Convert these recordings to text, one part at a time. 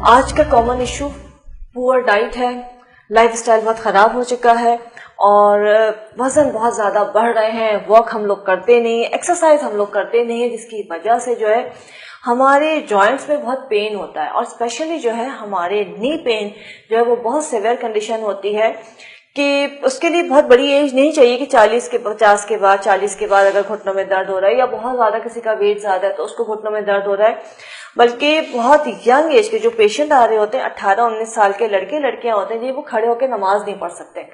आज का common issue poor diet है, लाइफस्टाइल बहुत खराब हो चुका है और वजन बहुत ज्यादा बढ़ रहे हैं। वर्क हम लोग करते नहीं, एक्सरसाइज हम लोग करते नहीं है, जिसकी वजह से जो है हमारे जॉइंट्स में बहुत पेन होता है और स्पेशली जो है हमारे नी पेन जो है वो बहुत सिवियर कंडीशन होती है कि उसके लिए बहुत बड़ी एज नहीं चाहिए कि 40 के 50 के बाद 40 के बाद अगर घुटनों में दर्द हो रहा है या बहुत ज्यादा किसी का वेट ज्यादा है तो उसको घुटनों में दर्द हो रहा है, बल्कि बहुत यंग एज के जो पेशेंट आ रहे होते हैं 18-19 साल के लड़के लड़कियां होते हैं, ये वो खड़े होकर नमाज नहीं पढ़ सकते,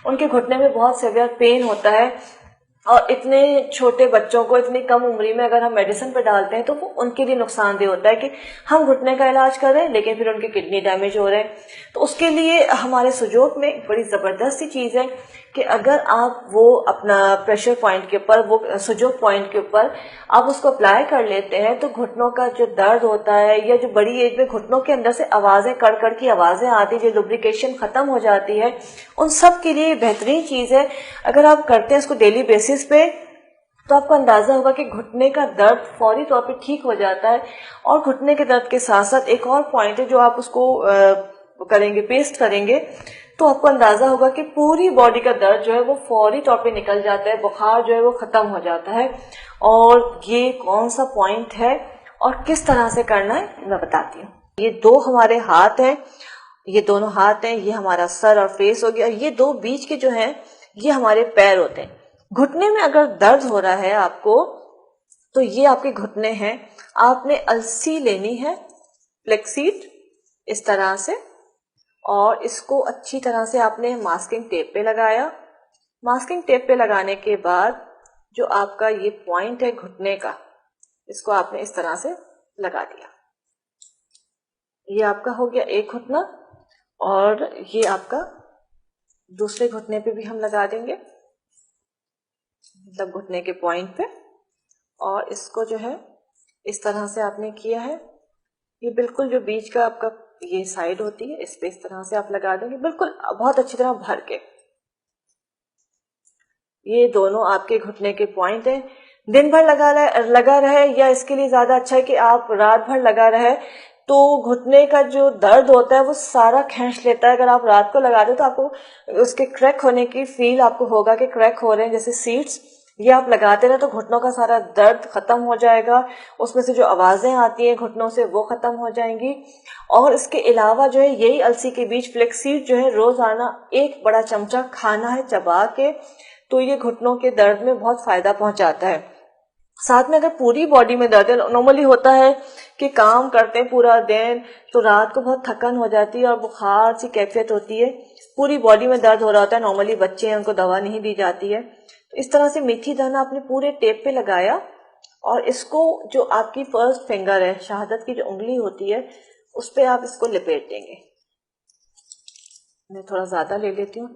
उनके घुटने में बहुत सीवियर पेन होता है। और इतने छोटे बच्चों को इतनी कम उम्र में अगर हम मेडिसिन पे डालते हैं तो वो उनके लिए नुकसानदेह होता है कि हम घुटने का इलाज कर रहे हैं लेकिन फिर उनके किडनी डैमेज हो रहे हैं। तो उसके लिए हमारे सुजोग में एक बड़ी जबरदस्त सी चीज है कि अगर आप वो अपना प्रेशर पॉइंट के ऊपर, वो सुजोग पॉइंट के ऊपर आप उसको अप्लाई कर लेते हैं तो घुटनों का जो दर्द होता है या जो बड़ी एज में घुटनों के अंदर से आवाजें कड़ की आवाजें आती है, जो लुब्रिकेशन खत्म हो जाती है, उन सब के लिए बेहतरीन चीज है। अगर आप करते हैं इसको डेली बेसिस पे तो आपको अंदाजा होगा कि घुटने का दर्द फौरी तौर पे ठीक हो जाता है। और घुटने के दर्द के साथ साथ एक और पॉइंट है, जो आप उसको करेंगे, पेस्ट करेंगे तो आपको अंदाजा होगा कि पूरी बॉडी का दर्द जो है वो फौरी तौर पे निकल जाता है, बुखार जो है वो खत्म हो जाता है। और ये कौन सा पॉइंट है और किस तरह से करना है मैं बताती हूँ। ये दो हमारे हाथ हैं, ये दोनों हाथ हैं, ये हमारा सर और फेस हो गया, ये दो बीच के जो हैं ये हमारे पैर होते हैं। घुटने में अगर दर्द हो रहा है आपको तो ये आपके घुटने हैं। आपने अलसी लेनी है, फ्लेक्सीड, इस तरह से, और इसको अच्छी तरह से आपने मास्किंग टेप पे लगाया। मास्किंग टेप पे लगाने के बाद जो आपका ये पॉइंट है घुटने का, इसको आपने इस तरह से लगा दिया। ये आपका हो गया एक घुटना और ये आपका दूसरे घुटने पे भी हम लगा देंगे, मतलब घुटने के पॉइंट पे। और इसको जो है इस तरह से आपने किया है, ये बिल्कुल जो बीच का आपका ये साइड होती है इस पे इस तरह से आप लगा देंगे, बिल्कुल बहुत अच्छी तरह भर के। ये दोनों आपके घुटने के पॉइंट हैं। दिन भर लगा रहे या इसके लिए ज्यादा अच्छा है कि आप रात भर लगा रहे, तो घुटने का जो दर्द होता है वो सारा खींच लेता है। अगर आप रात को लगा दो तो आपको उसके क्रैक होने की फील आपको होगा कि क्रैक हो रहे हैं जैसे सीड्स, ये आप लगाते रहे तो घुटनों का सारा दर्द खत्म हो जाएगा, उसमें से जो आवाजें आती हैं घुटनों से वो खत्म हो जाएंगी। और इसके अलावा जो है यही अलसी के बीज फ्लेक्सीड जो है रोजाना एक बड़ा चमचा खाना है चबा के, तो ये घुटनों के दर्द में बहुत फायदा पहुंचाता है। साथ में अगर पूरी बॉडी में दर्द है, नॉर्मली होता है कि काम करते हैं पूरा दिन तो रात को बहुत थकन हो जाती है और बुखार सी कैफियत होती है, पूरी बॉडी में दर्द हो रहा होता है, नॉर्मली बच्चे हैं उनको दवा नहीं दी जाती है, तो इस तरह से मेथी दाना अपने पूरे टेप पे लगाया और इसको जो आपकी फर्स्ट फिंगर है, शहादत की जो उंगली होती है, उस पे आप इसको लिपेट देंगे। मैं थोड़ा ज्यादा ले लेती हूँ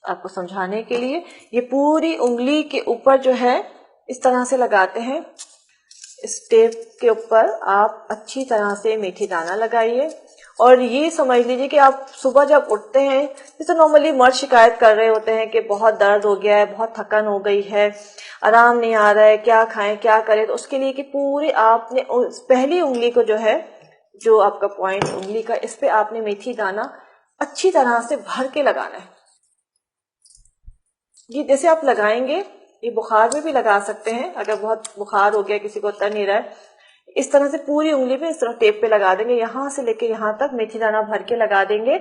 आपको समझाने के लिए। ये पूरी उंगली के ऊपर जो है इस तरह से लगाते हैं, इस टेप के ऊपर आप अच्छी तरह से मेथी दाना लगाइए। और ये समझ लीजिए कि आप सुबह जब उठते हैं, जैसे नॉर्मली मर्द शिकायत कर रहे होते हैं कि बहुत दर्द हो गया है, बहुत थकन हो गई है, आराम नहीं आ रहा है, क्या खाएं क्या करें, तो उसके लिए कि पूरी आपने पहली उंगली को जो है, जो आपका पॉइंट उंगली का, इस पे आपने मेथी दाना अच्छी तरह से भर के लगाना है। ये जैसे आप लगाएंगे, ये बुखार में भी लगा सकते हैं, अगर बहुत बुखार हो गया किसी को उतर नहीं रहा है, इस तरह से पूरी उंगली पे इस तरह टेप पे लगा देंगे, यहां से लेके यहां तक मेथी दाना भर के लगा देंगे।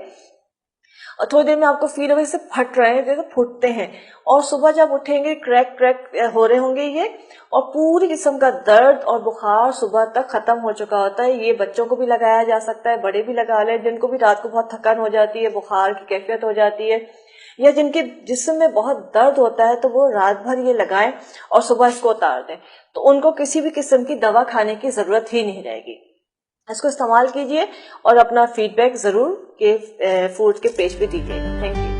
और थोड़ी देर में आपको फील होगा जैसे फट रहे हैं, जैसे फूटते हैं। और सुबह जब उठेंगे क्रैक हो रहे होंगे ये, और पूरी जिस्म का दर्द और बुखार सुबह तक खत्म हो चुका होता है। ये बच्चों को भी लगाया जा सकता है, बड़े भी लगा लें, जिनको भी रात को बहुत थकान हो जाती है, बुखार की कैफियत हो जाती है, या जिनके जिस्म में बहुत दर्द होता है, तो वो रात भर ये लगाएं और सुबह इसको उतार दें, तो उनको किसी भी किस्म की दवा खाने की जरूरत ही नहीं रहेगी। इसको इस्तेमाल कीजिए और अपना फीडबैक जरूर के फूड के पेज पे दीजिएगा। Thank you.